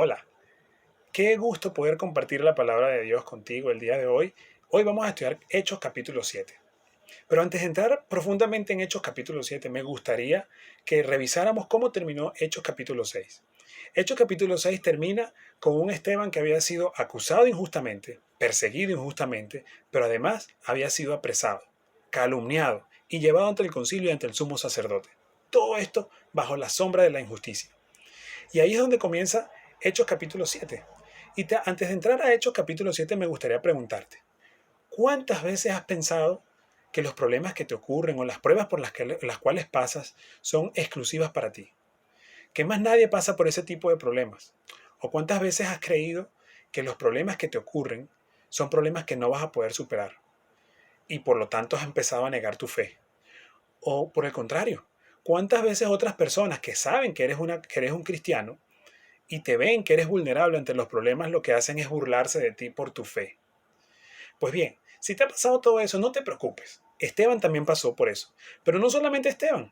Hola, qué gusto poder compartir la palabra de Dios contigo el día de hoy. Hoy vamos a estudiar Hechos capítulo 7. Pero antes de entrar profundamente en Hechos capítulo 7, me gustaría que revisáramos cómo terminó Hechos capítulo 6. Hechos capítulo 6 termina con un Esteban que había sido acusado injustamente, perseguido injustamente, pero además había sido apresado, calumniado y llevado ante el concilio y ante el sumo sacerdote. Todo esto bajo la sombra de la injusticia. Y ahí es donde comienza Hechos capítulo 7. Antes de entrar a Hechos capítulo 7 me gustaría preguntarte, ¿cuántas veces has pensado que los problemas que te ocurren o las pruebas por las cuales pasas son exclusivas para ti? Que más nadie pasa por ese tipo de problemas. ¿O cuántas veces has creído que los problemas que te ocurren son problemas que no vas a poder superar? Y por lo tanto has empezado a negar tu fe. O por el contrario, ¿cuántas veces otras personas que saben que eres un cristiano y te ven que eres vulnerable ante los problemas, lo que hacen es burlarse de ti por tu fe? Pues bien, si te ha pasado todo eso, no te preocupes. Esteban también pasó por eso. Pero no solamente Esteban.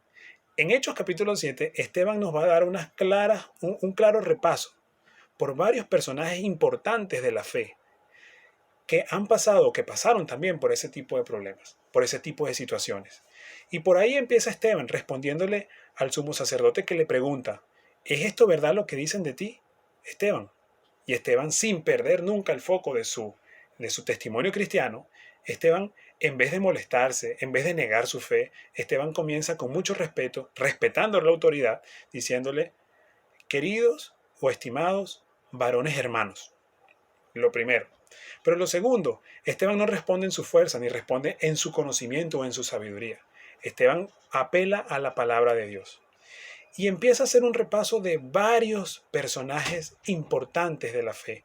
En Hechos capítulo 7, Esteban nos va a dar un claro repaso por varios personajes importantes de la fe que han pasado, que pasaron también por ese tipo de problemas, por ese tipo de situaciones. Y por ahí empieza Esteban respondiéndole al sumo sacerdote que le pregunta, ¿es esto verdad lo que dicen de ti, Esteban? Y Esteban, sin perder nunca el foco de su testimonio cristiano, Esteban, en vez de molestarse, en vez de negar su fe, Esteban comienza con mucho respeto, respetando la autoridad, diciéndole, queridos o estimados varones hermanos, lo primero. Pero lo segundo, Esteban no responde en su fuerza, ni responde en su conocimiento o en su sabiduría. Esteban apela a la palabra de Dios y empieza a hacer un repaso de varios personajes importantes de la fe,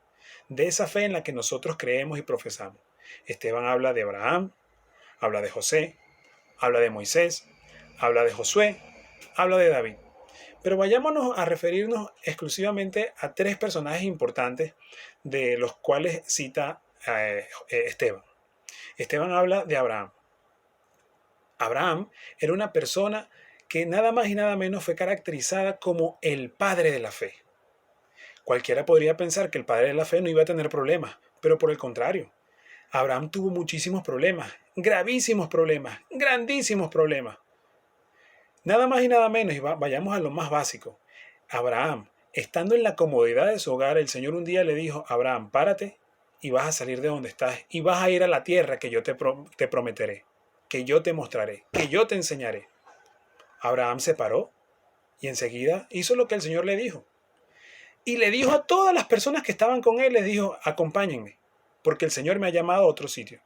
de esa fe en la que nosotros creemos y profesamos. Esteban habla de Abraham, habla de José, habla de Moisés, habla de Josué, habla de David. Pero vayámonos a referirnos exclusivamente a tres personajes importantes de los cuales cita Esteban. Esteban habla de Abraham. Abraham era una persona que nada más y nada menos fue caracterizada como el padre de la fe. Cualquiera podría pensar que el padre de la fe no iba a tener problemas, pero por el contrario, Abraham tuvo muchísimos problemas, gravísimos problemas, grandísimos problemas. Nada más y nada menos, y vayamos a lo más básico. Abraham, estando en la comodidad de su hogar, el Señor un día le dijo, Abraham, párate y vas a salir de donde estás y vas a ir a la tierra que yo te prometeré, que yo te mostraré, que yo te enseñaré. Abraham se paró y enseguida hizo lo que el Señor le dijo. Y le dijo a todas las personas que estaban con él, les dijo, acompáñenme, porque el Señor me ha llamado a otro sitio.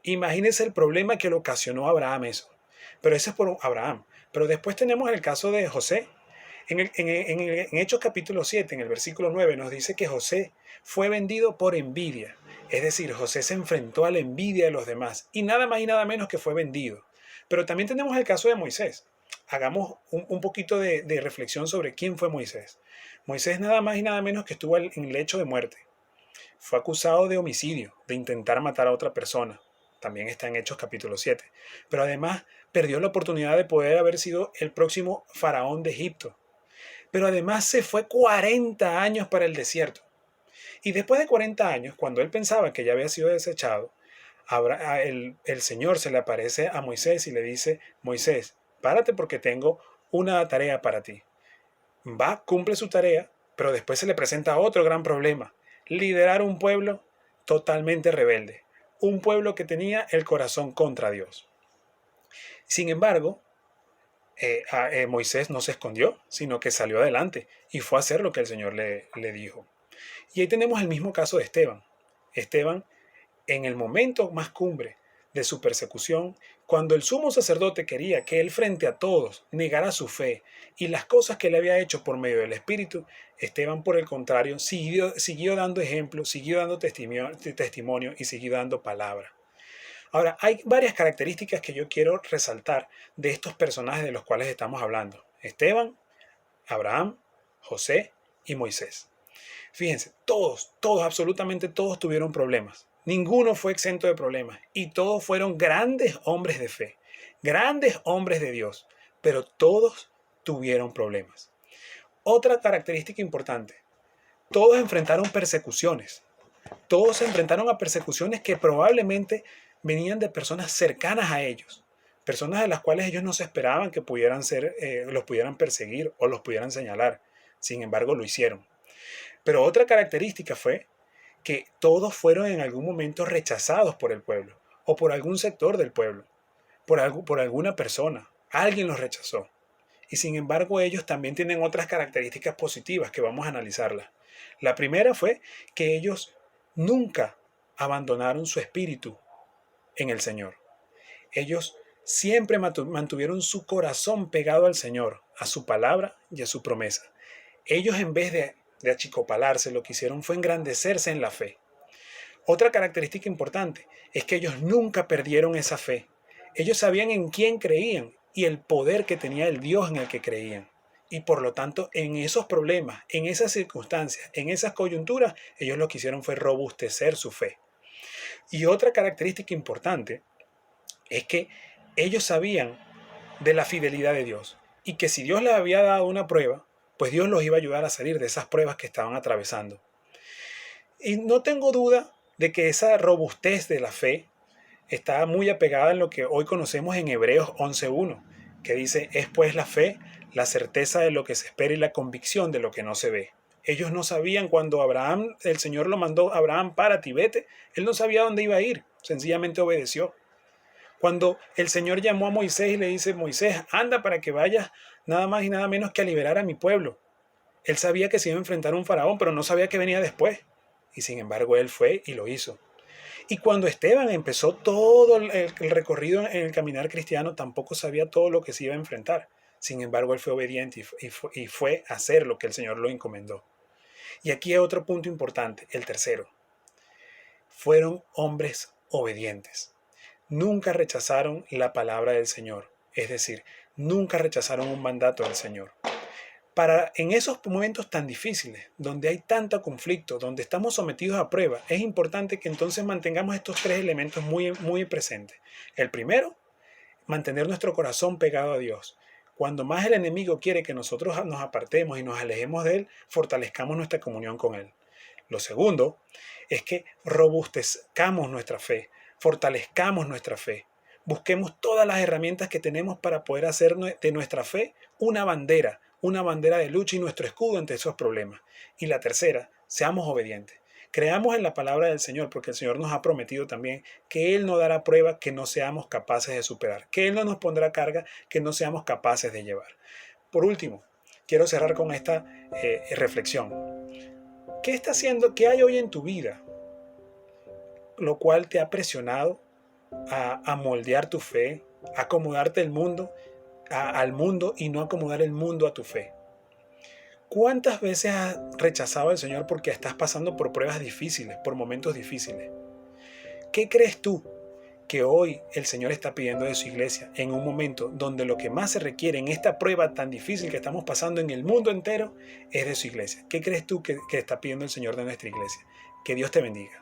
Imagínense el problema que le ocasionó a Abraham eso. Pero ese es por Abraham. Pero después tenemos el caso de José. En Hechos capítulo 7, en el versículo 9, nos dice que José fue vendido por envidia. Es decir, José se enfrentó a la envidia de los demás y nada más y nada menos que fue vendido. Pero también tenemos el caso de Moisés. Hagamos un poquito de reflexión sobre quién fue Moisés. Moisés nada más y nada menos que estuvo en el lecho de muerte. Fue acusado de homicidio, de intentar matar a otra persona. También está en Hechos capítulo 7. Pero además perdió la oportunidad de poder haber sido el próximo faraón de Egipto. Pero además se fue 40 años para el desierto. Y después de 40 años, cuando él pensaba que ya había sido desechado, el Señor se le aparece a Moisés y le dice, Moisés, párate porque tengo una tarea para ti. Va, cumple su tarea, pero después se le presenta otro gran problema, liderar un pueblo totalmente rebelde, un pueblo que tenía el corazón contra Dios. Sin embargo, Moisés no se escondió, sino que salió adelante y fue a hacer lo que el Señor le dijo. Y ahí tenemos el mismo caso de Esteban. Esteban, en el momento más cumbre de su persecución, cuando el sumo sacerdote quería que él frente a todos negara su fe y las cosas que le había hecho por medio del Espíritu, Esteban, por el contrario, siguió dando ejemplo, siguió dando testimonio y siguió dando palabra. Ahora, hay varias características que yo quiero resaltar de estos personajes de los cuales estamos hablando. Esteban, Abraham, José y Moisés. Fíjense, todos, absolutamente todos tuvieron problemas. Ninguno fue exento de problemas. Y todos fueron grandes hombres de fe, grandes hombres de Dios. Pero todos tuvieron problemas. Otra característica importante. todos enfrentaron persecuciones. Todos se enfrentaron a persecuciones que probablemente venían de personas cercanas a ellos. Personas de las cuales ellos no se esperaban que pudieran ser, los pudieran perseguir o los pudieran señalar. Sin embargo, lo hicieron. Pero otra característica fue que todos fueron en algún momento rechazados por el pueblo o por algún sector del pueblo, por alguna persona. Alguien los rechazó. Y sin embargo, ellos también tienen otras características positivas que vamos a analizarlas. La primera fue que ellos nunca abandonaron su espíritu en el Señor. Ellos siempre mantuvieron su corazón pegado al Señor, a su palabra y a su promesa. Ellos, en vez de achicopalarse, lo que hicieron fue engrandecerse en la fe. Otra característica importante es que ellos nunca perdieron esa fe. Ellos sabían en quién creían y el poder que tenía el Dios en el que creían. Y por lo tanto, en esos problemas, en esas circunstancias, en esas coyunturas, ellos lo que hicieron fue robustecer su fe. Y otra característica importante es que ellos sabían de la fidelidad de Dios y que si Dios les había dado una prueba, pues Dios los iba a ayudar a salir de esas pruebas que estaban atravesando. Y no tengo duda de que esa robustez de la fe está muy apegada en lo que hoy conocemos en Hebreos 11.1, que dice, es pues la fe, la certeza de lo que se espera y la convicción de lo que no se ve. Ellos no sabían cuando el Señor lo mandó, Abraham, párate y vete, él no sabía dónde iba a ir, sencillamente obedeció. Cuando el Señor llamó a Moisés y le dice, Moisés, anda para que vayas nada más y nada menos que a liberar a mi pueblo. Él sabía que se iba a enfrentar a un faraón, pero no sabía que venía después. Y sin embargo, él fue y lo hizo. Y cuando Esteban empezó todo el recorrido en el caminar cristiano, tampoco sabía todo lo que se iba a enfrentar. Sin embargo, él fue obediente y fue a hacer lo que el Señor lo encomendó. Y aquí hay otro punto importante, el tercero. Fueron hombres obedientes. Nunca rechazaron la palabra del Señor. Es decir, nunca rechazaron un mandato del Señor. En esos momentos tan difíciles, donde hay tanto conflicto, donde estamos sometidos a prueba, es importante que entonces mantengamos estos tres elementos muy, muy presentes. El primero, mantener nuestro corazón pegado a Dios. Cuando más el enemigo quiere que nosotros nos apartemos y nos alejemos de Él, fortalezcamos nuestra comunión con Él. Lo segundo es que robustezcamos nuestra fe, fortalezcamos nuestra fe. Busquemos todas las herramientas que tenemos para poder hacer de nuestra fe una bandera de lucha y nuestro escudo ante esos problemas. Y la tercera, seamos obedientes. Creamos en la palabra del Señor, porque el Señor nos ha prometido también que Él no dará prueba que no seamos capaces de superar, que Él no nos pondrá carga que no seamos capaces de llevar. Por último, quiero cerrar con esta reflexión. ¿Qué hay hoy en tu vida, lo cual te ha presionado a moldear tu fe, a acomodarte al mundo y no acomodar el mundo a tu fe? ¿Cuántas veces has rechazado al Señor porque estás pasando por pruebas difíciles, por momentos difíciles? ¿Qué crees tú que hoy el Señor está pidiendo de su iglesia en un momento donde lo que más se requiere en esta prueba tan difícil que estamos pasando en el mundo entero es de su iglesia? ¿Qué crees tú que está pidiendo el Señor de nuestra iglesia? Que Dios te bendiga.